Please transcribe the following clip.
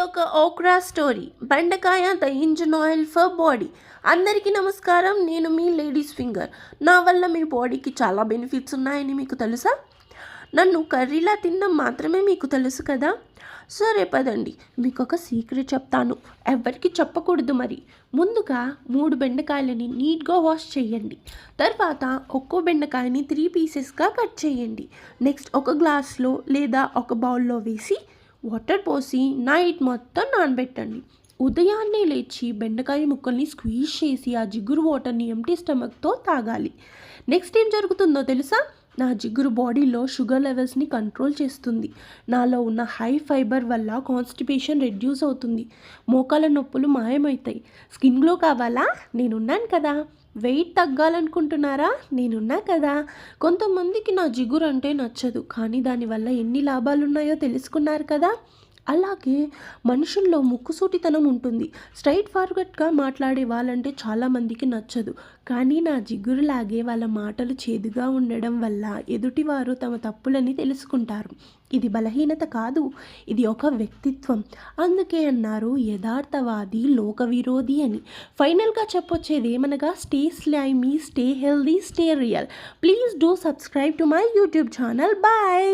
ఒక okra story బెండకాయ the engine oil for body. అందరికీ నమస్కారం, నేను మీ లేడీస్ ఫింగర్. నా వల్ల మీ బాడీకి చాలా బెనిఫిట్స్ ఉన్నాయని మీకు తెలుసా? నన్ను కర్రీలా తినడం మాత్రమే మీకు తెలుసు కదా. సరే పదండి, మీకు ఒక సీక్రెట్ చెప్తాను, ఎవరికి చెప్పకూడదు. మరి ముందుగా 3 బెండకాయలని నీట్గా వాష్ చేయండి. తర్వాత ఒక్కో బెండకాయని 3 పీసెస్గా కట్ చేయండి. నెక్స్ట్ ఒక గ్లాస్లో లేదా ఒక బౌల్లో వేసి వాటర్ పోసి నైట్ మొత్తం నానబెట్టండి. ఉదయాన్నే లేచి బెండకాయ ముక్కల్ని స్క్వీజ్ చేసి ఆ జిగురు వాటర్ని ఎంటీ స్టమక్తో తాగాలి. నెక్స్ట్ ఏం జరుగుతుందో తెలుసా? నా జిగురు బాడీలో షుగర్ లెవెల్స్ని కంట్రోల్ చేస్తుంది. నాలో ఉన్న హై ఫైబర్ వల్ల కాన్స్టిపేషన్ రెడ్యూస్ అవుతుంది. మోకాల నొప్పులు మాయమవుతాయి. స్కిన్ గ్లో కావాలా? నేనున్నాను కదా. వెయిట్ తగ్గాలనుకుంటున్నారా? నేనున్నా కదా. కొంతమందికి నా జిగురు అంటే నచ్చదు, కానీ దానివల్ల ఎన్ని లాభాలు ఉన్నాయో తెలుసుకున్నారు కదా. అలాగే మనుషుల్లో ముక్కుసూటితనం ఉంటుంది. స్ట్రైట్ ఫార్వర్డ్గా మాట్లాడే వాళ్ళంటే చాలామందికి నచ్చదు, కానీ నా జిగురులాగే వాళ్ళ మాటలు చేదుగా ఉండడం వల్ల ఎదుటివారు తమ తప్పులని తెలుసుకుంటారు. ఇది బలహీనత కాదు, ఇది ఒక వ్యక్తిత్వం. అందుకే అన్నారు యథార్థవాది లోక విరోధి అని. ఫైనల్గా చెప్పొచ్చేది ఏమనగా, stay slimy, stay healthy, stay real. Please do subscribe to my YouTube channel. Bye.